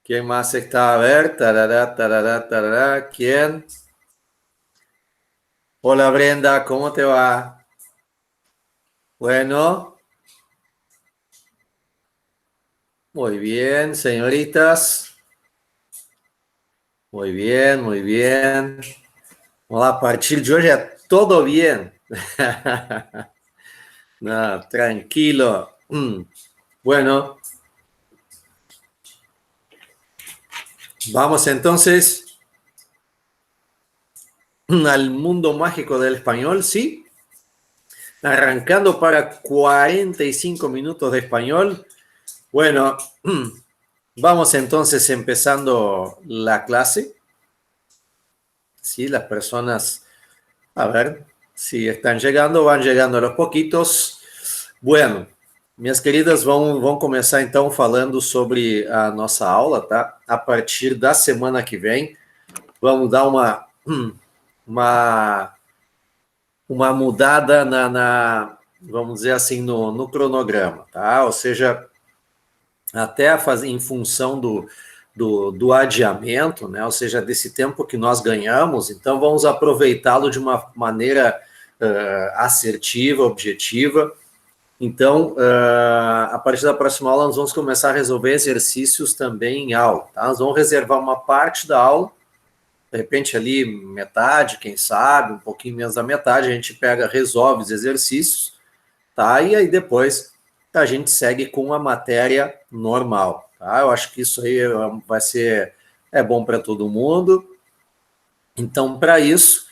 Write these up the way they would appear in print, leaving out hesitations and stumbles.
¿Quién más está? A ver, tarará, tarará, tarará. ¿Quién? Hola Brenda, ¿cómo te va? Bueno, muy bien, señoritas. Muy bien, muy bien. Vamos lá, a partir de hoje é todo bien. No, tranquilo. Bueno, vamos entonces al mundo mágico del español, ¿sí? Arrancando para 45 minutos de español. Bueno, vamos entonces empezando la clase. Sí, las personas, a ver si están llegando, van llegando a los poquitos. Bueno, minhas queridas, vamos começar então falando sobre a nossa aula, tá? A partir da semana que vem, vamos dar uma, uma mudada vamos dizer assim, no cronograma, tá? Ou seja, até em função do adiamento, né? Ou seja, desse tempo que nós ganhamos, então vamos aproveitá-lo de uma maneira assertiva, objetiva. Então, a partir da próxima aula, nós vamos começar a resolver exercícios também em aula. Tá? Nós vamos reservar uma parte da aula, de repente ali metade, quem sabe, um pouquinho menos da metade, a gente pega, resolve os exercícios, tá? E aí depois a gente segue com a matéria normal, tá? Eu acho que isso aí vai ser bom para todo mundo. Então, para isso,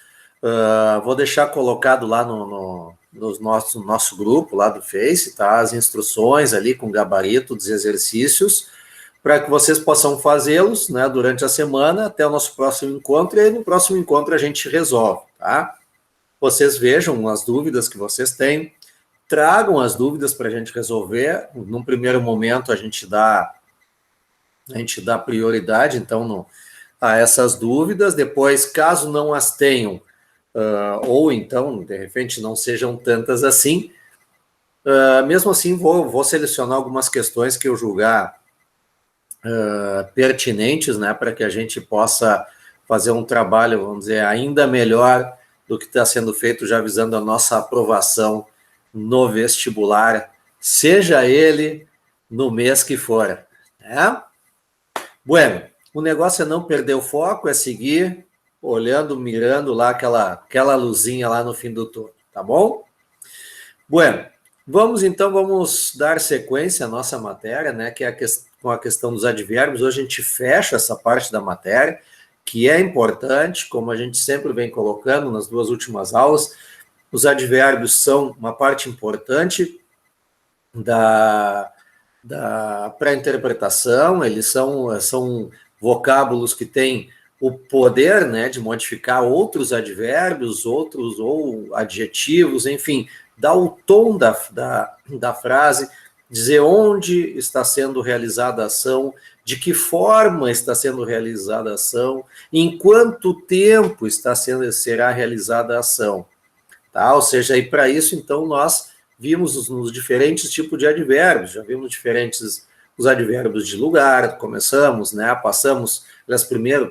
vou deixar colocado lá no nosso grupo lá do Face, tá? As instruções ali com gabarito dos exercícios, para que vocês possam fazê-los, né, durante a semana, até o nosso próximo encontro, e aí no próximo encontro a gente resolve, tá? Vocês vejam as dúvidas que vocês têm, tragam as dúvidas para a gente resolver. Num primeiro momento, a gente dá prioridade, então, a essas dúvidas. Depois, caso não as tenham, ou então, de repente, não sejam tantas assim, mesmo assim, vou selecionar algumas questões que eu julgar pertinentes, né, para que a gente possa fazer um trabalho, vamos dizer, ainda melhor do que está sendo feito, já visando a nossa aprovação no vestibular, seja ele no mês que for, né? Bueno, o negócio é não perder o foco, é seguir olhando, mirando lá aquela luzinha lá no fim do túnel, tá bom? Bueno, vamos dar sequência à nossa matéria, né, que é com a questão dos advérbios. Hoje a gente fecha essa parte da matéria, que é importante, como a gente sempre vem colocando nas duas últimas aulas. Os advérbios são uma parte importante da pré-interpretação. Eles são vocábulos que têm o poder, né, de modificar outros advérbios, outros ou adjetivos, enfim, dar o tom da frase, dizer onde está sendo realizada a ação, de que forma está sendo realizada a ação, em quanto tempo será realizada a ação. Tá? Ou seja, e para isso, então, nós vimos nos diferentes tipos de advérbios, já vimos os advérbios de lugar, começamos, né? Passamos, primeiro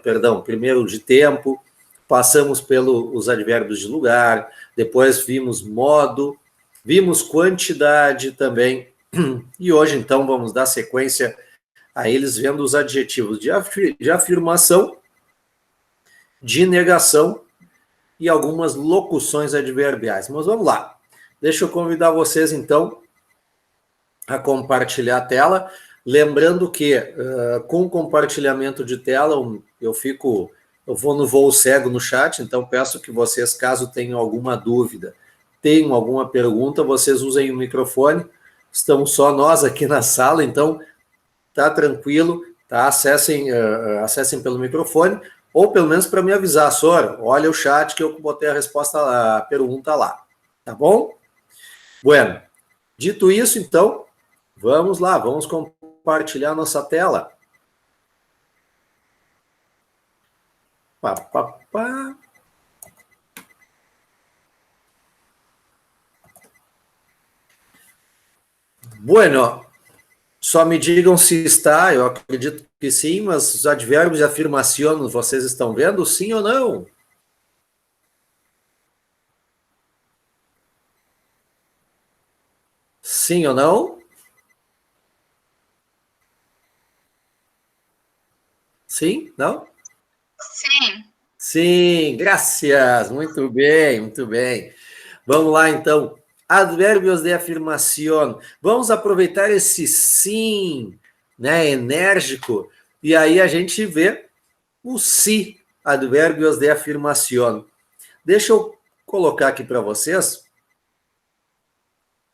de tempo, passamos pelos advérbios de lugar, depois vimos modo, vimos quantidade também, e hoje, então, vamos dar sequência a eles vendo os adjetivos de afirmação, de negação e algumas locuções adverbiais. Mas vamos lá. Deixa eu convidar vocês, então, a compartilhar a tela. Lembrando que, com o compartilhamento de tela, eu vou no voo cego no chat, então peço que vocês, caso tenham alguma dúvida, tenham alguma pergunta, vocês usem o microfone. Estamos só nós aqui na sala, então tá tranquilo, tá? Acessem pelo microfone, ou pelo menos para me avisar, Sora, olha o chat que eu botei a pergunta lá, tá bom? Bueno, dito isso, então, vamos lá, vamos compartilhar nossa tela. Bueno, Só me digam se está, eu acredito que sim, mas os advérbios de afirmação vocês estão vendo, sim ou não? Sim ou não? Sim? Não? Sim. Sim, graças. Muito bem, muito bem. Vamos lá, então. Advérbios de afirmação. Vamos aproveitar esse sim, né, enérgico, e aí a gente vê o si, advérbios de afirmação. Deixa eu colocar aqui para vocês.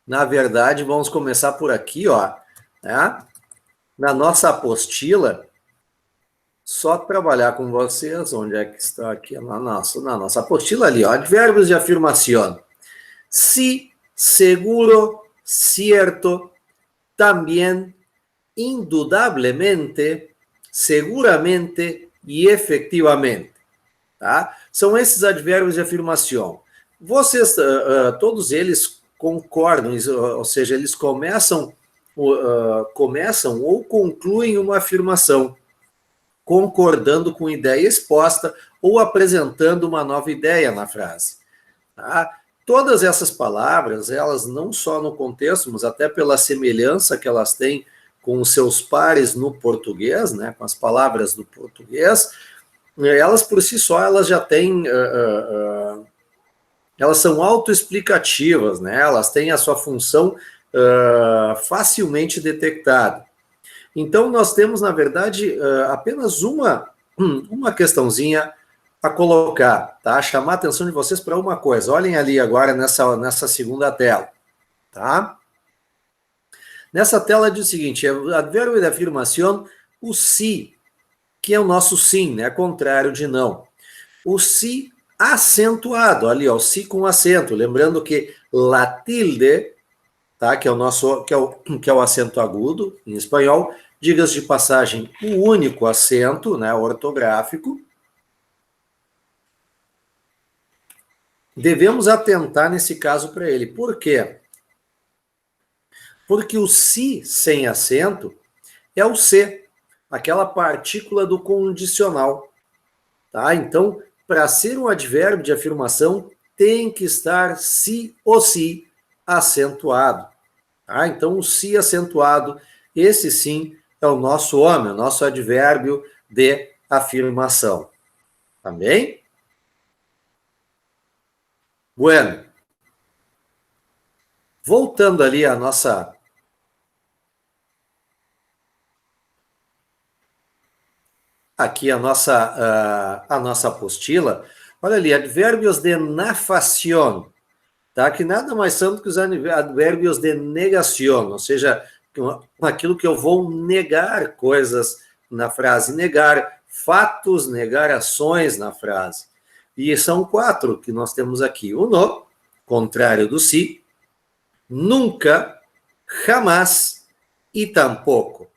Na verdade, vamos começar por aqui, ó, né? Na nossa apostila, só trabalhar com vocês, onde é que está aqui na nossa apostila ali, ó, advérbios de afirmação. Sí, seguro, cierto, también, indudablemente, seguramente e efetivamente. Tá? São esses advérbios de afirmação. Vocês, todos eles concordam, ou seja, eles começam ou concluem uma afirmação, concordando com ideia exposta ou apresentando uma nova ideia na frase. Tá? Todas essas palavras, elas não só no contexto, mas até pela semelhança que elas têm com os seus pares no português, né, com as palavras do português, elas por si só, elas já têm, elas são autoexplicativas, né, elas têm a sua função facilmente detectada. Então, nós temos, na verdade, apenas uma questãozinha a colocar, tá? Chamar a atenção de vocês para uma coisa. Olhem ali agora nessa segunda tela, tá? Nessa tela diz o seguinte, advérbio de afirmação, o si, que é o nosso sim, né? Contrário de não. O si acentuado, ali, ó, o si com acento. Lembrando que la tilde, tá? Que é o acento agudo em espanhol, diga-se de passagem, o único acento, né, ortográfico. Devemos atentar nesse caso para ele. Por quê? Porque o si sem acento é o C, aquela partícula do condicional. Tá? Então, para ser um advérbio de afirmação, tem que estar si ou si acentuado. Tá? Então, o si acentuado, esse sim é o nosso homem, o nosso advérbio de afirmação. Tá bem? Bueno. Voltando ali a nossa apostila, olha ali, advérbios de nafación, tá? Que nada mais são do que os advérbios de negación, ou seja, aquilo que eu vou negar coisas na frase, negar fatos, negar ações na frase. E são 4 que nós temos aqui. O no, contrário do si, nunca, jamás e tampouco.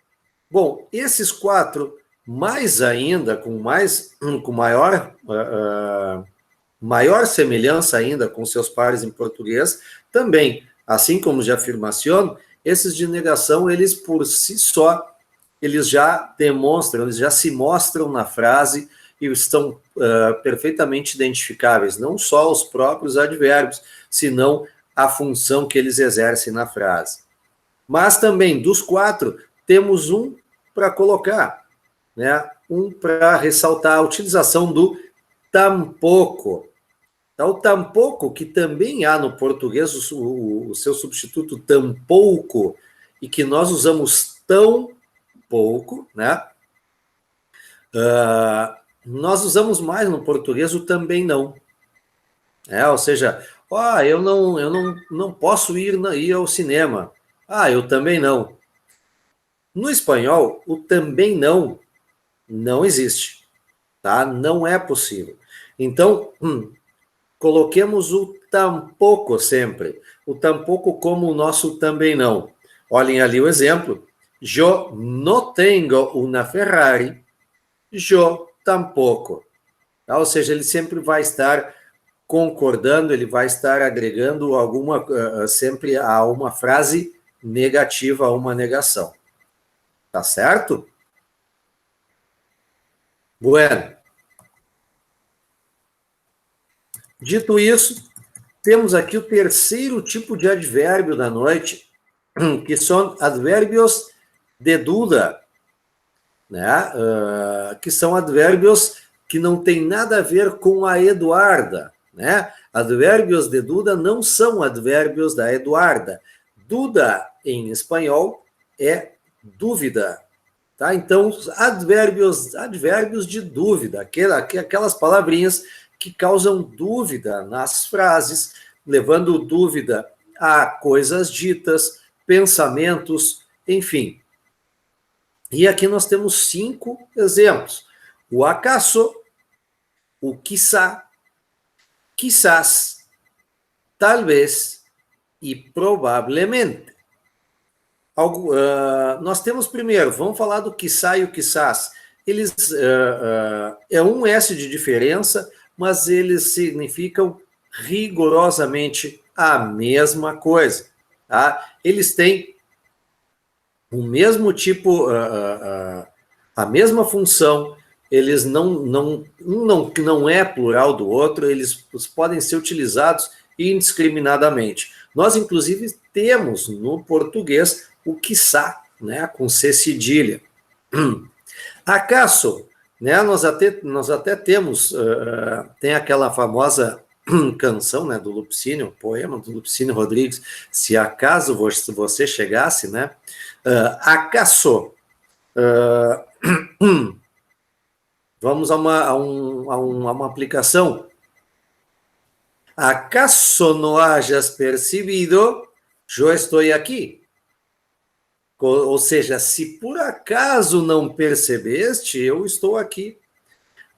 Bom, esses 4, mais ainda, com maior semelhança ainda com seus pares em português, também, assim como de afirmação, esses de negação, eles por si só, eles já demonstram, eles já se mostram na frase e estão perfeitamente identificáveis, não só os próprios advérbios, senão a função que eles exercem na frase. Mas também, dos 4, temos um para colocar, né? Um para ressaltar a utilização do tampouco. Então, o tampouco, que também há no português o seu substituto tampouco, e que nós usamos tão pouco, né? Nós usamos mais no português o também não. Ou seja, eu não posso ir ao cinema. Eu também não. No espanhol, o também não existe, tá? Não é possível. Então, coloquemos o tampouco sempre. O tampouco como o nosso também não. Olhem ali o exemplo. Yo no tengo una Ferrari, yo tampoco. Tá? Ou seja, ele sempre vai estar concordando, ele vai estar agregando sempre a uma frase negativa, a uma negação. Tá certo? Bueno. Dito isso, temos aqui o terceiro tipo de advérbio da noite, que são advérbios de dúvida, né? Que são advérbios que não têm nada a ver com a Eduarda, né? Advérbios de dúvida não são advérbios da Eduarda. Dúvida, em espanhol, é dúvida. Tá? Então, advérbios de dúvida, aquelas palavrinhas que causam dúvida nas frases, levando dúvida a coisas ditas, pensamentos, enfim. E aqui nós temos 5 exemplos. O acaso, o quizá, quizás, talvez e provavelmente. Nós temos primeiro, vamos falar do quiçá e o quizás. Eles é um S de diferença, mas eles significam rigorosamente a mesma coisa. Tá? Eles têm o mesmo tipo, a mesma função, eles não é plural do outro, eles podem ser utilizados indiscriminadamente. Nós, inclusive, temos no português o quiçá, né, com C cedilha. Acaso, né, nós até temos, tem aquela famosa canção, né, do Lupicínio, poema do Lupicínio Rodrigues, se acaso você chegasse, né, acaso, vamos a uma aplicação. ¿Acaso no hayas percibido? Eu estou aqui. Ou seja, se por acaso não percebeste, eu estou aqui.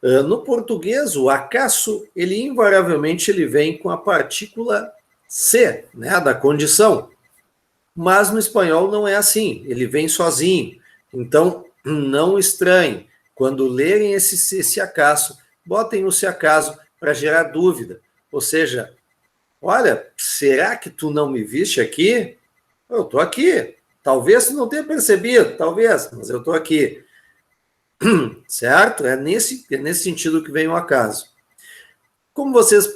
No português, o acaso, ele invariavelmente ele vem com a partícula se, né, da condição. Mas no espanhol não é assim, ele vem sozinho. Então, não estranhe. Quando lerem esse acaso, botem o se acaso para gerar dúvida. Ou seja, olha, será que tu não me viste aqui? Eu estou aqui. Talvez tu não tenha percebido, talvez, mas eu estou aqui. Certo? É nesse sentido que vem o acaso. Como vocês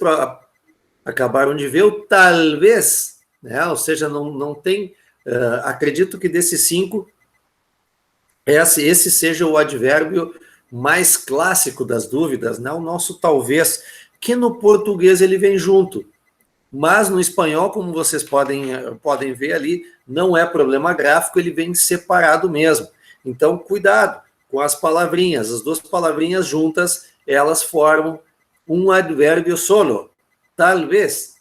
acabaram de ver, o talvez, né? Ou seja, não tem... acredito que desses 5, esse seja o advérbio mais clássico das dúvidas, né? O nosso talvez, que no português ele vem junto. Mas no espanhol, como vocês podem ver ali, não é problema gráfico, ele vem separado mesmo. Então, cuidado com as palavrinhas. As duas palavrinhas juntas, elas formam um advérbio solo. Talvez.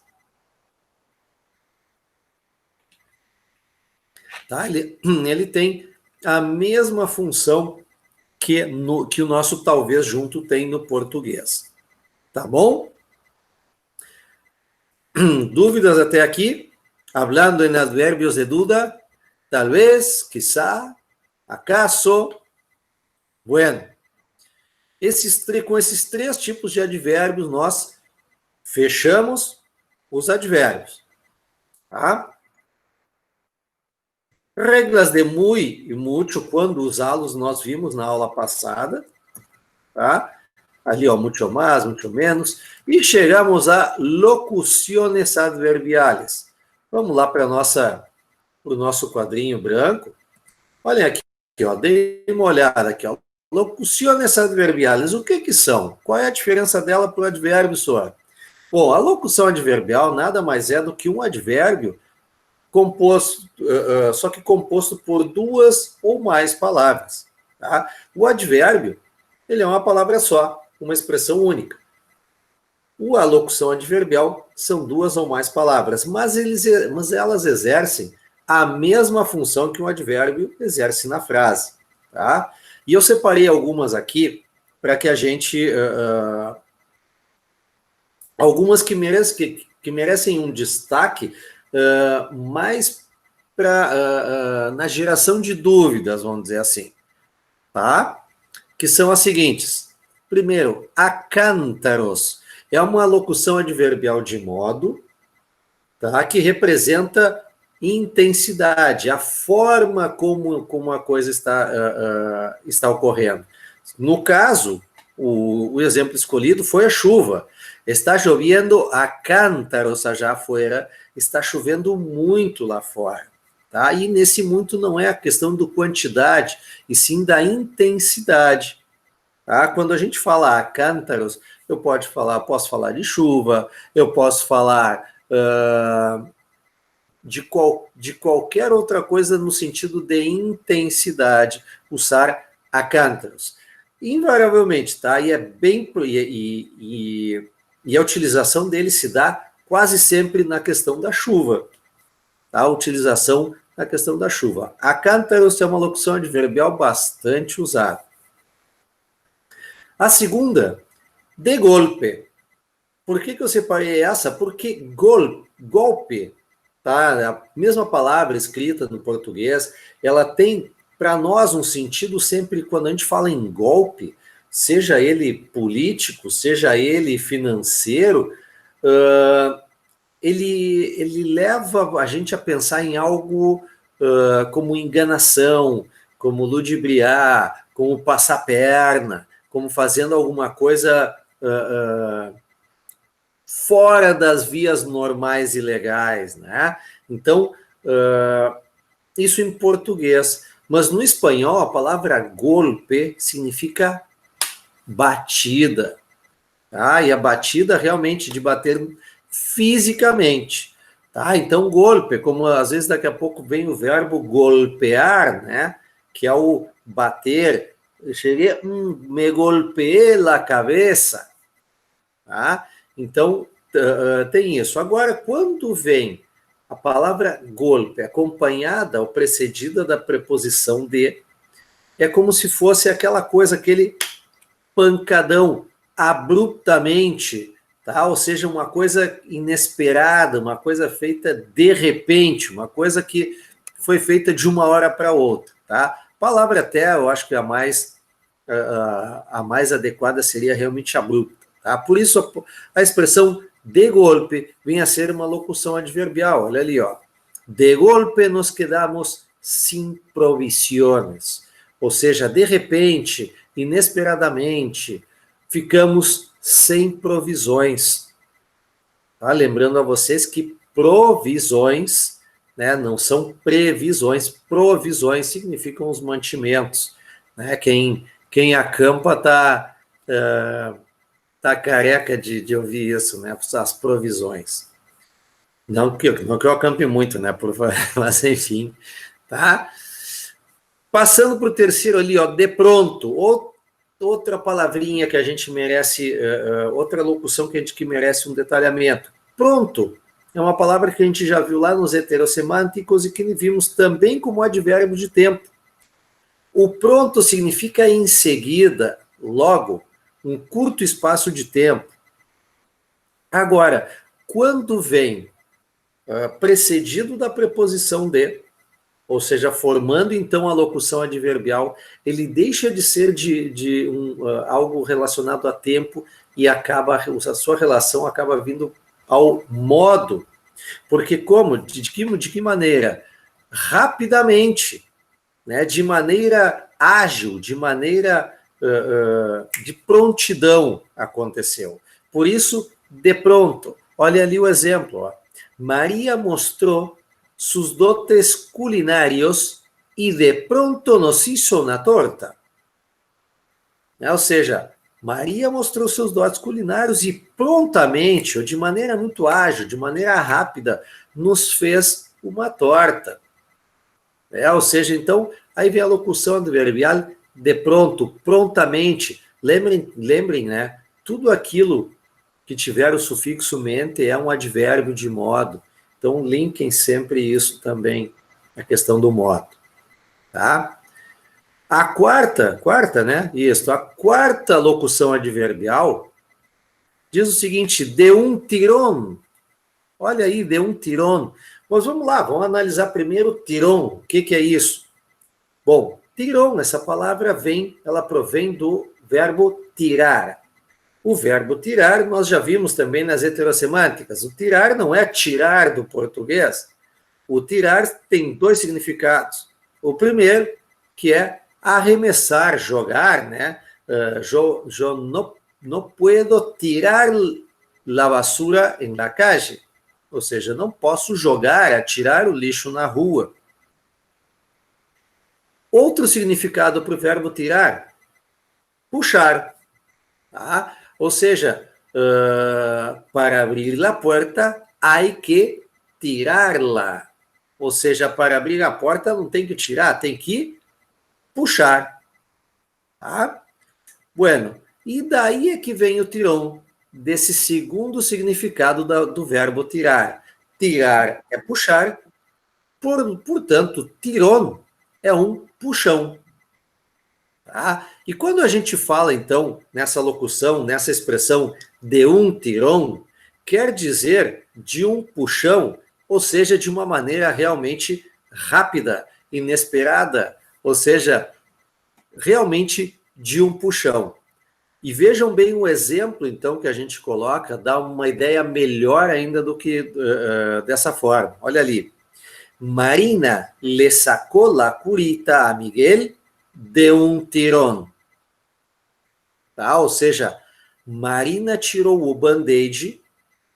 Tá? Ele tem a mesma função que o nosso talvez junto tem no português. Tá bom? Dúvidas até aqui? Hablando em advérbios de dúvida, talvez, quizá, acaso. Bueno, com esses 3 tipos de advérbios, nós fechamos os advérbios. Tá? Regras de muy e mucho, quando usá-los, nós vimos na aula passada. Tá? Ali, ó, mucho más, mucho menos. E chegamos a locuciones adverbiales. Vamos lá para o nosso quadrinho branco. Olhem aqui, ó, dê uma olhada aqui. Ó. Locuciones adverbiales, o que são? Qual é a diferença dela para o advérbio só? Bom, a locução adverbial nada mais é do que um advérbio composto, só que composto por 2 ou mais palavras. Tá? O advérbio, ele é uma palavra só, uma expressão única. A locução adverbial são 2 ou mais palavras, mas elas exercem a mesma função que um advérbio exerce na frase. Tá? E eu separei algumas aqui para que a gente... algumas que merecem um destaque mais na geração de dúvidas, vamos dizer assim. Tá? Que são as seguintes. Primeiro, acântaros. É uma locução adverbial de modo, tá? Que representa intensidade, a forma como a coisa está ocorrendo. No caso, o exemplo escolhido foi a chuva. Está chovendo a cântaros allá afuera, está chovendo muito lá fora. Tá? E nesse muito não é a questão do quantidade, e sim da intensidade. Tá? Quando a gente fala a cântaros, eu posso falar de chuva, eu posso falar de qualquer outra coisa no sentido de intensidade, usar a cântaros. Invariavelmente, tá? E é bem e a utilização dele se dá quase sempre na questão da chuva. Tá? A utilização na questão da chuva. A cântaros é uma locução adverbial bastante usada. A segunda, de golpe. Por que eu separei essa? Porque golpe, tá? A mesma palavra escrita no português, ela tem para nós um sentido sempre quando a gente fala em golpe, seja ele político, seja ele financeiro, ele leva a gente a pensar em algo como enganação, como ludibriar, como passar perna, como fazendo alguma coisa fora das vias normais e legais, né? Então, isso em português. Mas no espanhol, a palavra golpe significa batida. Tá? E a batida realmente de bater fisicamente. Tá? Então, golpe, como às vezes daqui a pouco vem o verbo golpear, né? Que é o bater. Eu cheguei, me golpeei la cabeça. Tá? Então, tem isso. Agora, quando vem a palavra golpe acompanhada ou precedida da preposição de, é como se fosse aquela coisa, aquele pancadão abruptamente, tá? Ou seja, uma coisa inesperada, uma coisa feita de repente, uma coisa que foi feita de uma hora para outra, tá? A palavra até, eu acho que a mais adequada seria realmente abrupta, tá? Por isso a expressão de golpe vem a ser uma locução adverbial, olha ali, ó. De golpe nos quedamos sin provisiones, ou seja, de repente, inesperadamente, ficamos sem provisões. Tá? Lembrando a vocês que provisões, né, não são previsões, provisões significam os mantimentos. Né? Quem acampa tá careca de ouvir isso, né? As provisões. Não que eu acampe muito, né? Mas enfim, tá? Passando para o terceiro ali, ó, de pronto, outra palavrinha que a gente merece, outra locução que merece um detalhamento. Pronto é uma palavra que a gente já viu lá nos heterossemânticos e que vimos também como advérbio de tempo. O pronto significa em seguida, logo, um curto espaço de tempo. Agora, quando vem precedido da preposição de, ou seja, formando então a locução adverbial, ele deixa de ser algo relacionado a tempo e a sua relação acaba vindo ao modo. Porque como? De que maneira? Rapidamente, né? De maneira ágil, de maneira de prontidão aconteceu. Por isso, de pronto. Olha ali o exemplo. Ó. Maria mostrou sus dotes culinários e de pronto nos hizo una torta. Ou seja, Maria mostrou seus dotes culinários e prontamente, ou de maneira muito ágil, de maneira rápida, nos fez uma torta. Ou seja, então, aí vem a locução adverbial de pronto, prontamente. Lembrem, né? Tudo aquilo que tiver o sufixo mente é um advérbio de modo. Então, linkem sempre isso também, a questão do modo. Tá? A quarta, né? Isso, a quarta locução adverbial diz o seguinte, de um tirón. Olha aí, de um tirón. Mas vamos lá, vamos analisar primeiro o tirón. O que é isso? Bom, tirón, essa palavra ela provém do verbo tirar. O verbo tirar, nós já vimos também nas heterossemânticas. O tirar não é tirar do português. o tirar tem dois significados. O primeiro, que é arremessar, jogar, né? Eu não puedo tirar la basura en la calle. Ou seja, não posso jogar, atirar o lixo na rua. Outro significado para o verbo tirar, puxar. Tá? Ou seja, para abrir a porta, há que tirá-la. Ou seja, para abrir a porta não tem que tirar, tem que puxar. Tá? Bueno, e daí é que vem o tirão, desse segundo significado do verbo tirar. Tirar é puxar, portanto, tirão é um puxão. Tá? E quando a gente fala, então, nessa locução, nessa expressão de um tirão, quer dizer de um puxão, ou seja, de uma maneira realmente rápida, inesperada, ou seja, realmente de um puxão. E vejam bem o exemplo, então, que a gente coloca, dá uma ideia melhor ainda do que dessa forma. Olha ali. Marina le sacó la curita a Miguel de um tirón. Tá? Ou seja, Marina tirou o band-aid,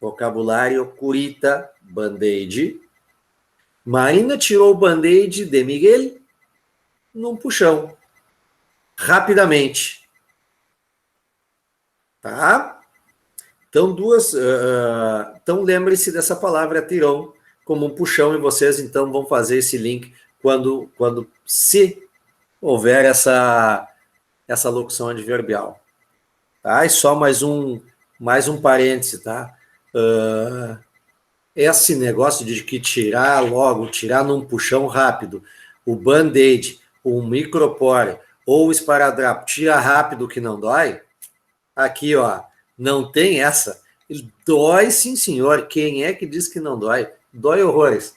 vocabulário curita, band-aid. Marina tirou o band-aid de Miguel num puxão, rapidamente. Tá? Então, então lembre-se dessa palavra tirão como um puxão, e vocês então vão fazer esse link quando se houver essa locução adverbial. Tá? E só mais um parêntese, tá? Esse negócio de que tirar logo, tirar num puxão rápido, o band-aid, o micropore ou o esparadrapo, tira rápido que não dói, aqui, ó, não tem essa. Dói sim, senhor. Quem é que diz que não dói? Dói horrores.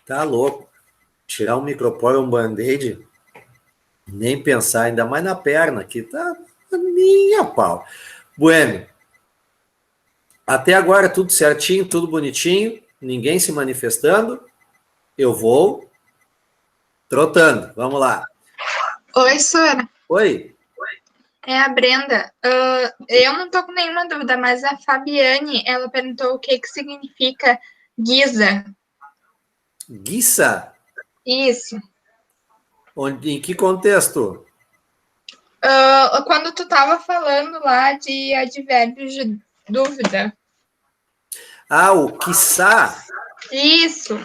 Tá louco. Tirar um micropore ou um band-aid, nem pensar, ainda mais na perna, que tá minha pau. Bueno, até agora tudo certinho, tudo bonitinho, ninguém se manifestando. Eu vou trotando. Vamos lá. Oi, Sora. Oi. É a Brenda. Eu não tô com nenhuma dúvida, mas a Fabiane, ela perguntou o que significa guisa. Guiça? Isso. Em que contexto? Quando tu tava falando lá de advérbios de dúvida. Ah, o quiçá. Isso.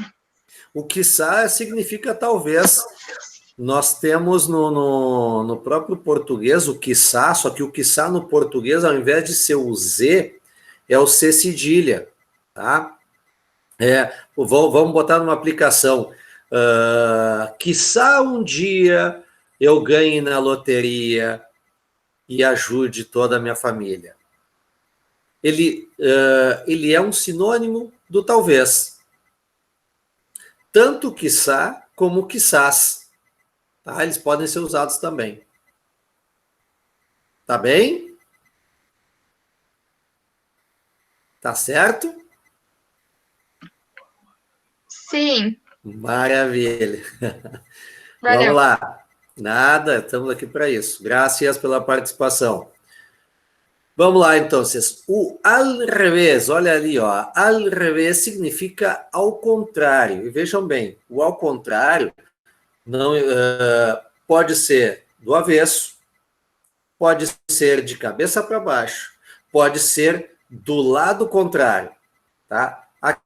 O quiçá significa talvez. Nós temos no próprio português o quiçá, só que o quiçá no português, ao invés de ser o Z, é o C cedilha, tá? Vamos botar numa aplicação. Quiçá um dia eu ganhe na loteria e ajude toda a minha família. Ele é um sinônimo do talvez. Tanto quiçá como quiçás. Tá? Eles podem ser usados também. Tá bem? Tá certo? Sim. Maravilha. Valeu. Vamos lá. Nada, estamos aqui para isso. Graças pela participação. Vamos lá, então. O al revés, olha ali, ó. Al revés significa ao contrário. E vejam bem, o ao contrário não pode ser do avesso, pode ser de cabeça para baixo, pode ser do lado contrário, tá? A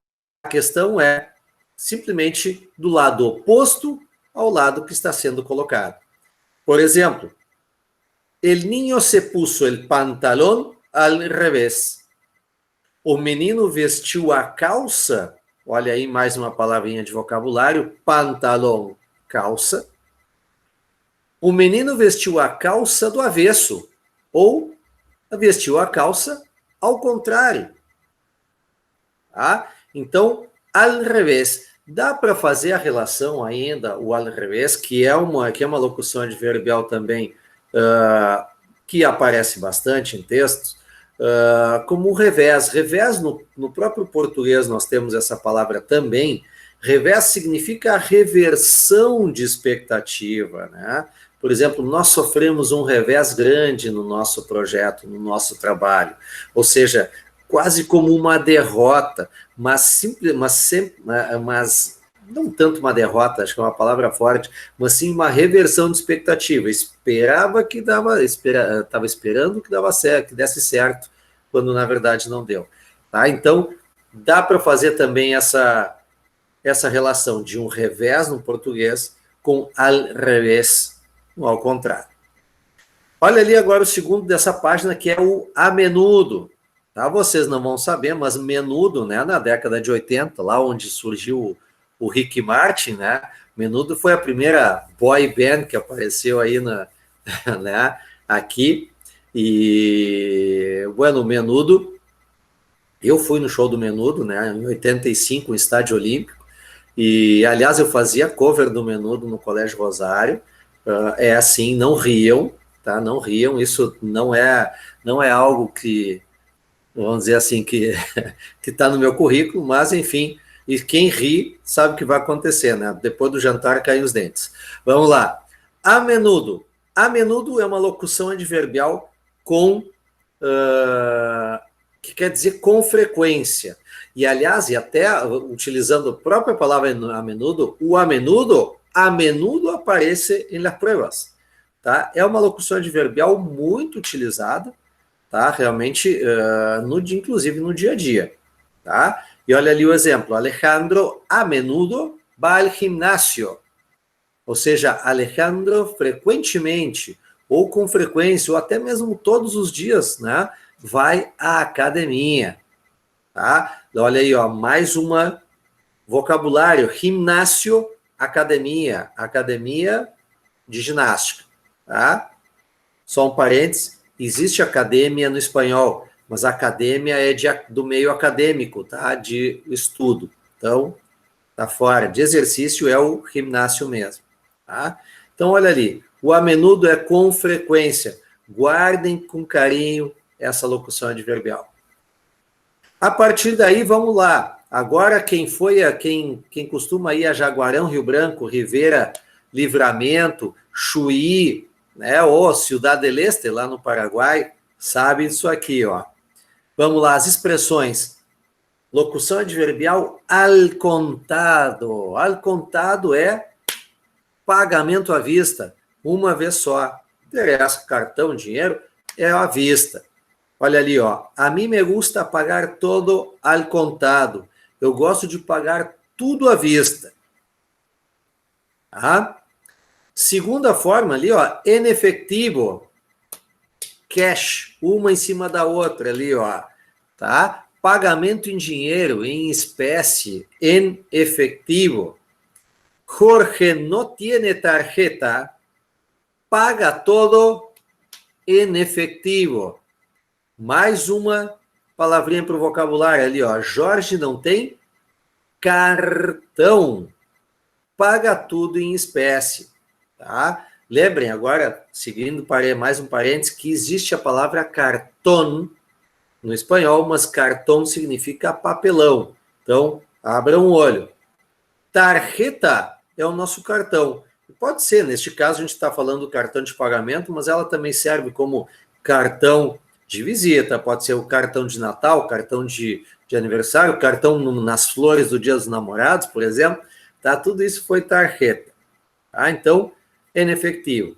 questão é simplesmente do lado oposto ao lado que está sendo colocado. Por exemplo, el niño se puso el pantalón al revés. O menino vestiu a calça, olha aí mais uma palavrinha de vocabulário, pantalão, calça. O menino vestiu a calça do avesso, ou vestiu a calça ao contrário. Tá? Então, al revés. Dá para fazer a relação ainda, o al revés, que é uma locução adverbial também, que aparece bastante em textos, como revés. Revés, no próprio português, nós temos essa palavra também. Revés significa a reversão de expectativa, né? Por exemplo, nós sofremos um revés grande no nosso projeto, no nosso trabalho. Ou seja, quase como uma derrota, mas não tanto uma derrota, acho que é uma palavra forte, mas sim uma reversão de expectativa. Estava esperando que dava certo, que desse certo, quando na verdade não deu. Tá? Então, dá para fazer também essa relação de um revés no português com al revés, ao contrário. Olha ali agora o segundo dessa página, que é o a menudo. Tá? Vocês não vão saber, mas menudo, né, na década de 80, lá onde surgiu o Rick Martin, né, Menudo foi a primeira boy band que apareceu aí né, aqui. E, bueno, Menudo, eu fui no show do Menudo, né, em 85, no Estádio Olímpico. E, aliás, eu fazia cover do Menudo no Colégio Rosário. É assim, não riam, tá? Não riam. Isso não é algo que, vamos dizer assim, que está no meu currículo, mas, enfim, e quem ri sabe o que vai acontecer, né? Depois do jantar caem os dentes. Vamos lá. A menudo. A menudo é uma locução adverbial com... que quer dizer com frequência. E, aliás, e até utilizando a própria palavra a menudo, o a menudo aparece em las pruebas. Tá? É uma locução adverbial muito utilizada, tá? Realmente, inclusive no dia a dia. Tá? E olha ali o exemplo. Alejandro a menudo va al gimnasio. Ou seja, Alejandro frequentemente, ou com frequência, ou até mesmo todos os dias, né, vai à academia. Tá? Olha aí, ó, mais uma vocabulário. Gimnásio, academia. Academia de ginástica. Tá? Só um parênteses. Existe academia no espanhol, mas a academia é do meio acadêmico, tá? De estudo. Então, tá fora. De exercício é o gimnásio mesmo. Tá? Então, olha ali. O a menudo é com frequência. Guardem com carinho essa locução adverbial. A partir daí, vamos lá. Agora, quem costuma ir a Jaguarão, Rio Branco, Rivera, Livramento, Chuí, né, ou Ciudad del Este, lá no Paraguai, sabe isso aqui, ó. Vamos lá, as expressões. Locução adverbial al contado. Al contado é pagamento à vista, uma vez só. Interessa, cartão, dinheiro, é à vista. Olha ali, ó. A mim me gusta pagar todo al contado. Eu gosto de pagar tudo à vista. Tá? Segunda forma ali, ó, en efectivo. Cash, uma em cima da outra ali, ó. Tá? Pagamento em dinheiro, em espécie, en efectivo. Jorge no tiene tarjeta. Paga todo en efectivo. Mais uma palavrinha para o vocabulário ali, ó. Jorge não tem cartão. Paga tudo em espécie. Tá? Lembrem agora, seguindo mais um parênteses, que existe a palavra cartão no espanhol, mas cartão significa papelão. Então, abram um olho. Tarjeta é o nosso cartão. Pode ser, neste caso, a gente está falando do cartão de pagamento, mas ela também serve como cartão de visita, pode ser o cartão de Natal, cartão de aniversário, cartão nas flores do Dia dos Namorados, por exemplo. Tá? Tudo isso foi tarjeta. Tá? Então, em efetivo.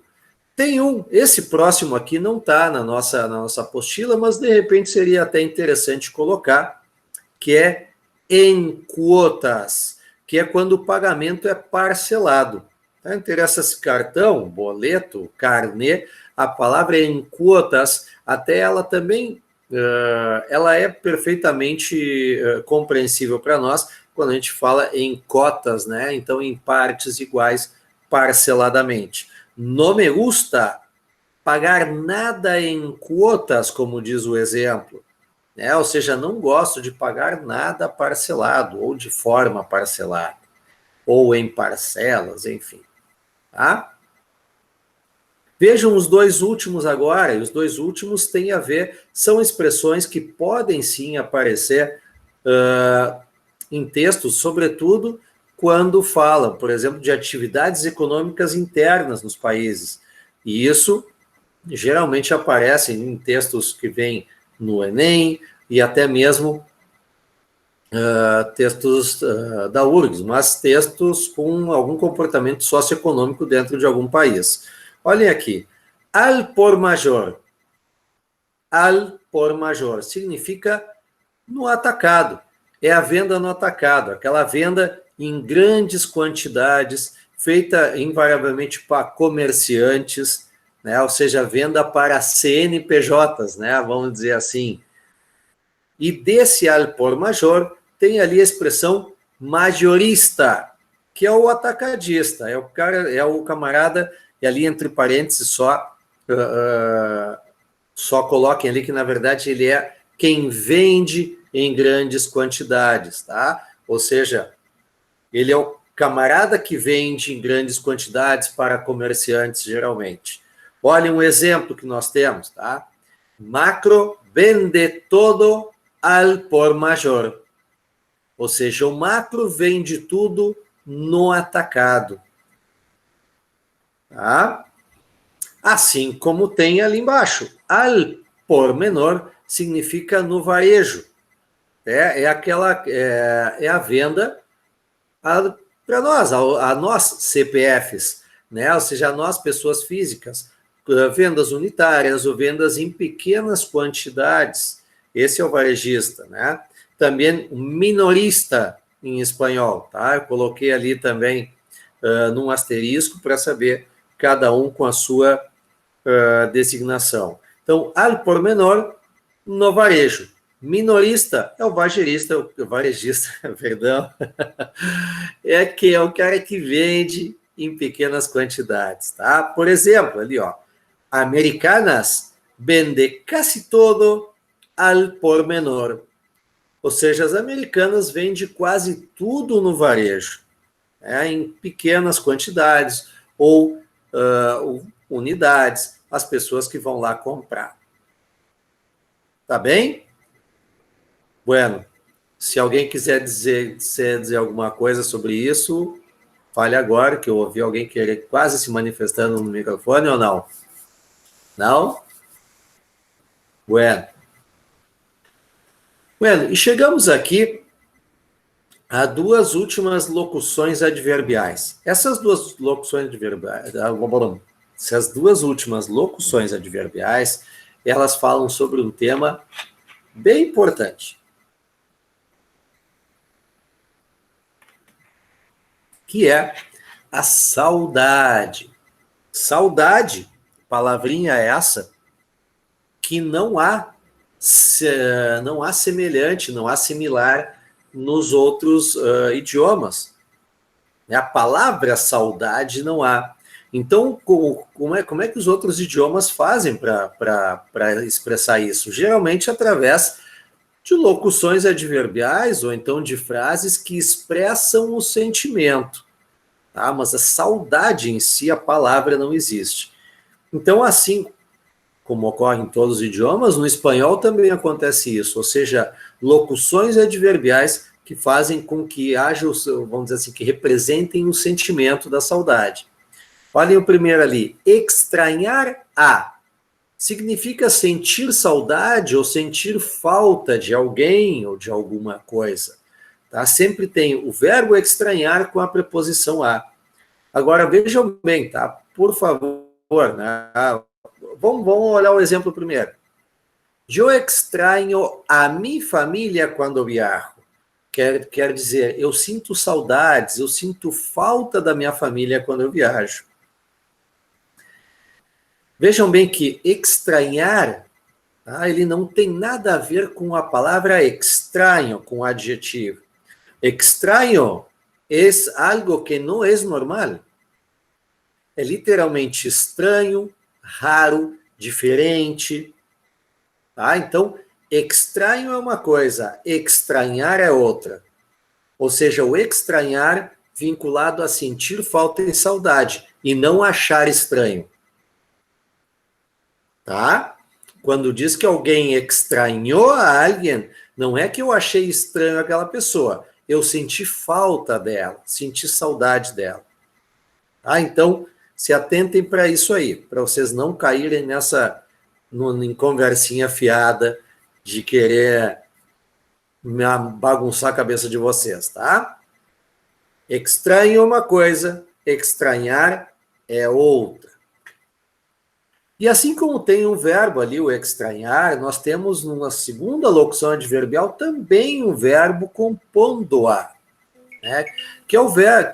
Tem esse próximo aqui não está na nossa apostila, mas de repente seria até interessante colocar, que é em quotas, que é quando o pagamento é parcelado. Tá? Interessa esse cartão, boleto, carnê, a palavra é em quotas, até ela também ela é perfeitamente compreensível para nós quando a gente fala em cotas, né? Então em partes iguais parceladamente. No me gusta pagar nada em quotas, como diz o exemplo, né? Ou seja, não gosto de pagar nada parcelado ou de forma parcelada ou em parcelas, enfim. Tá? Vejam os dois últimos agora, e os dois últimos têm a ver, são expressões que podem sim aparecer em textos, sobretudo quando falam, por exemplo, de atividades econômicas internas nos países. E isso geralmente aparece em textos que vêm no Enem e até mesmo textos da URGS, mas textos com algum comportamento socioeconômico dentro de algum país. Olhem aqui, al por mayor. Al por mayor significa no atacado. É a venda no atacado, aquela venda em grandes quantidades, feita invariavelmente para comerciantes, né? Ou seja, venda para CNPJs, né? Vamos dizer assim. E desse al por mayor tem ali a expressão majorista, que é o atacadista, é o cara, é o camarada, e ali entre parênteses só coloquem ali que na verdade ele é quem vende em grandes quantidades, tá? Ou seja, ele é o camarada que vende em grandes quantidades para comerciantes, geralmente. Olhem um exemplo que nós temos, tá? Macro vende todo al por mayor. Ou seja, o macro vende tudo no atacado. Tá? Assim como tem ali embaixo. Al por menor significa no varejo. É a venda para nós, a nós CPFs, né? Ou seja, a nós pessoas físicas, vendas unitárias ou vendas em pequenas quantidades. Esse é o varejista, né? Também minorista em espanhol, tá? Eu coloquei ali também num asterisco para saber cada um com a sua designação. Então, al por menor no varejo. Minorista é o varejista, perdão, é o cara que vende em pequenas quantidades, tá? Por exemplo, ali, ó, Americanas vende casi todo al por menor. Ou seja, as americanas vendem quase tudo no varejo, em pequenas quantidades ou unidades, as pessoas que vão lá comprar. Tá bem? Bueno, se alguém quiser dizer alguma coisa sobre isso, fale agora, que eu ouvi alguém querer quase se manifestando no microfone ou não? Não? Bueno. Bueno, e chegamos aqui a duas últimas locuções adverbiais. Essas duas últimas locuções adverbiais, elas falam sobre um tema bem importante, que é a saudade. Saudade, palavrinha essa, que não há semelhante, não há similar nos outros idiomas. A palavra saudade não há. Então, como é que os outros idiomas fazem para expressar isso? Geralmente através de locuções adverbiais ou então de frases que expressam o sentimento. Tá? Mas a saudade em si, a palavra não existe. Então, assim como ocorre em todos os idiomas, no espanhol também acontece isso, ou seja, locuções adverbiais que fazem com que haja, vamos dizer assim, que representem o sentimento da saudade. Olhem o primeiro ali, extrañar a. Significa sentir saudade ou sentir falta de alguém ou de alguma coisa. Tá? Sempre tem o verbo extrañar com a preposição a. Agora, vejam bem, tá? Por favor, né? Vamos olhar o exemplo primeiro. Eu extraño a mi familia quando viajo. Quer dizer, eu sinto saudades, eu sinto falta da minha família quando eu viajo. Vejam bem que extrañar, tá? Ele não tem nada a ver com a palavra extraño, com o adjetivo. Extraño é algo que não é normal. É literalmente estranho, raro, diferente. Tá? Então, extraño é uma coisa, extrañar é outra. Ou seja, o extrañar vinculado a sentir falta e saudade, e não achar estranho. tá? Quando diz que alguém estranhou a alguém, não é que eu achei estranho aquela pessoa, eu senti falta dela, senti saudade dela. Tá? Então, se atentem para isso aí, para vocês não caírem em conversinha fiada de querer bagunçar a cabeça de vocês, tá? Estranho é uma coisa, estranhar é outra. E assim como tem um verbo ali, o estranhar, nós temos numa segunda locução adverbial também um verbo compondo a, né? Que é o verbo,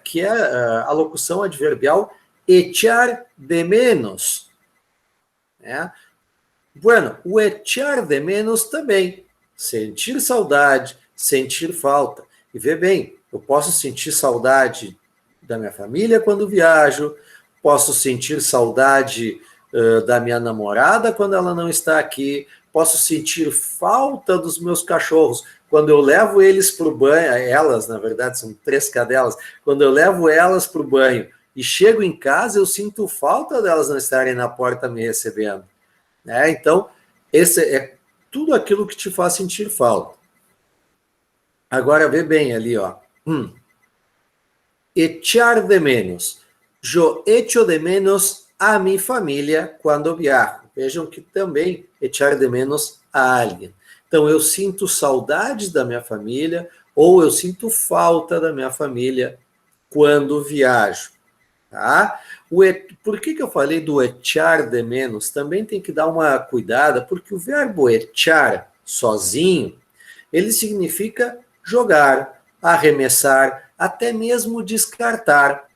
que é a locução adverbial echar de menos, né? Bueno, o echar de menos também, sentir saudade, sentir falta. E vê bem, eu posso sentir saudade da minha família quando viajo, posso sentir saudade da minha namorada quando ela não está aqui, posso sentir falta dos meus cachorros quando eu levo eles para o banho, elas, na verdade, são 3 cadelas, quando eu levo elas para o banho e chego em casa, eu sinto falta delas não estarem na porta me recebendo. Né? Então, esse é tudo aquilo que te faz sentir falta. Agora, vê bem ali, ó. Echar de menos. Eu echo de menos a minha família quando viajo. Vejam que também echar de menos a alguém. Então, eu sinto saudades da minha família ou eu sinto falta da minha família quando viajo. Tá? Por que eu falei do echar de menos? Também tem que dar uma cuidada, porque o verbo echar sozinho, ele significa jogar, arremessar, até mesmo descartar.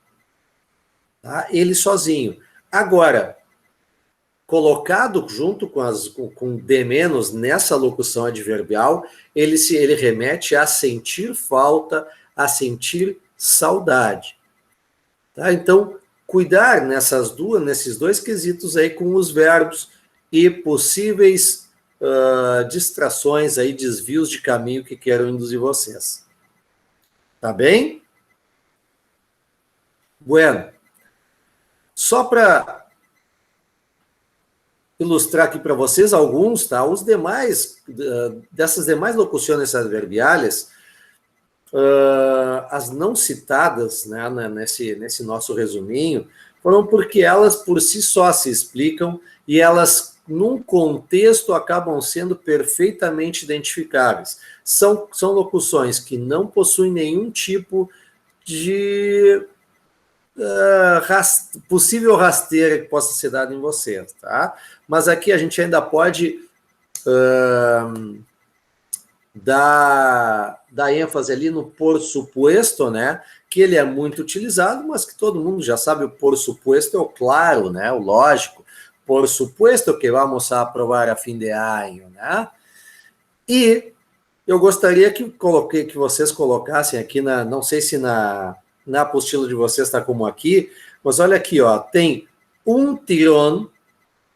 Tá? Ele sozinho. Agora, colocado junto com de menos nessa locução adverbial, ele remete a sentir falta, a sentir saudade. Tá? Então, cuidar nesses 2 quesitos aí com os verbos e possíveis distrações aí, desvios de caminho que queiram induzir vocês. Tá bem? Bueno. Só para ilustrar aqui para vocês alguns, tá? Os demais, dessas demais locuções adverbiais, as não citadas, né, nesse nosso resuminho, foram porque elas por si só se explicam e elas, num contexto, acabam sendo perfeitamente identificáveis. São locuções que não possuem nenhum tipo de possível rasteira que possa ser dado em vocês, tá? Mas aqui a gente ainda pode dar ênfase ali no por supuesto, né? Que ele é muito utilizado, mas que todo mundo já sabe, o por supuesto é o claro, né? O lógico. Por supuesto que vamos a aprovar a fim de ano, né? E eu gostaria que vocês colocassem aqui, não sei se na apostila de vocês está como aqui, mas olha aqui, ó, tem um tirón,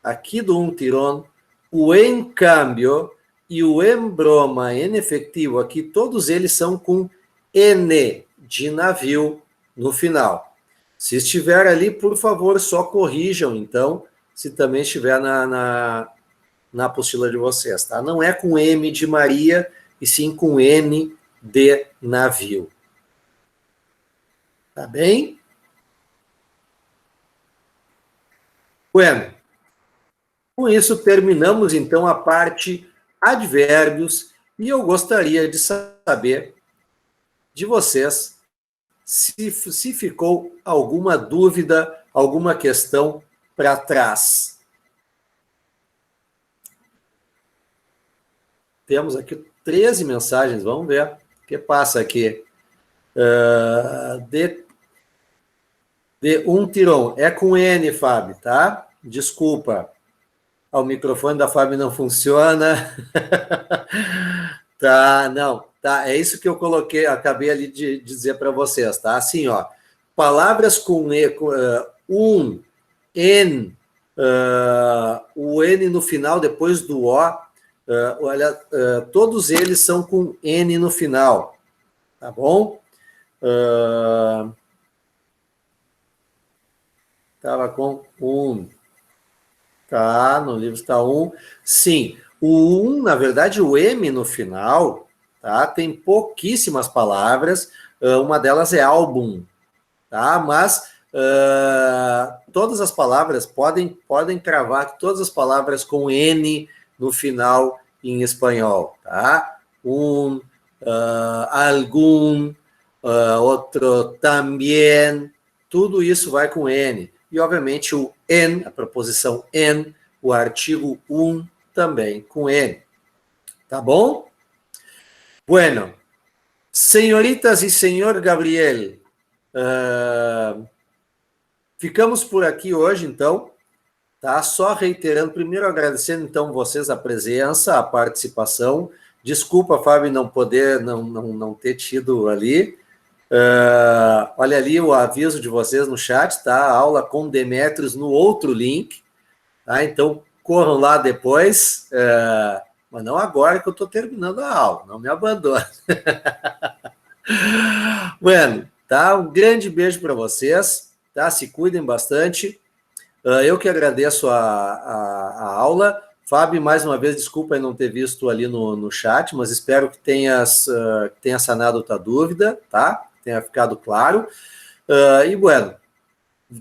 aqui do um tirón, o em cambio e o em broma, em efetivo, aqui todos eles são com N de navio no final. Se estiver ali, por favor, só corrijam, então, se também estiver na apostila de vocês, tá? Não é com M de Maria, e sim com N de navio. Tá bem? Bueno, com isso terminamos então a parte advérbios e eu gostaria de saber de vocês se ficou alguma dúvida, alguma questão para trás. Temos aqui 13 mensagens, vamos ver o que passa aqui. De um tirão. É com N, Fábio, tá? Desculpa. O microfone da Fábio não funciona. Tá, não. Tá, é isso que eu coloquei, acabei ali de dizer para vocês, tá? Assim, ó. Palavras com N, o N no final, depois do O, olha, todos eles são com N no final, tá bom? Estava com Tá, no livro está 1. Sim, o 1, na verdade, o M no final, tá? Tem pouquíssimas palavras, uma delas é álbum, tá? Mas todas as palavras podem cravar que todas as palavras com N no final em espanhol, tá? Algum, outro também, tudo isso vai com N. E, obviamente, o en, a preposição en, o artigo também com N. Tá bom? Bueno, senhoritas e senhor Gabriel, ficamos por aqui hoje, então, tá? Só reiterando, primeiro agradecendo, então, vocês a presença, a participação. Desculpa, Fábio, não ter tido ali. Olha ali o aviso de vocês no chat, tá? Aula com Demetrios no outro link, tá? Então, corram lá depois, mas não agora que eu estou terminando a aula, não me abandone. Bueno, tá? Um grande beijo para vocês, tá? Se cuidem bastante. Eu que agradeço a aula. Fábio, mais uma vez, desculpa não ter visto ali no chat, mas espero que tenha sanado a tua dúvida, tá? Tenha ficado claro. E, bueno,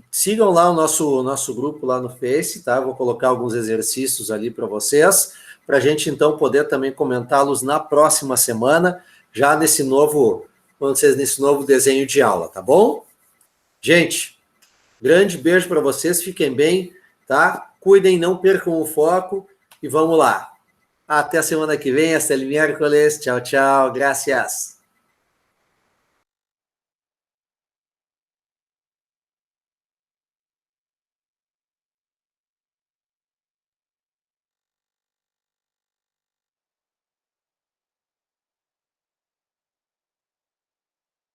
sigam lá o nosso grupo lá no Face, tá? Vou colocar alguns exercícios ali para vocês, para a gente, então, poder também comentá-los na próxima semana, já nesse novo desenho de aula, tá bom? Gente, grande beijo para vocês, fiquem bem, tá? Cuidem, não percam o foco e vamos lá. Até a semana que vem, hasta el miércoles. Tchau, tchau. Gracias.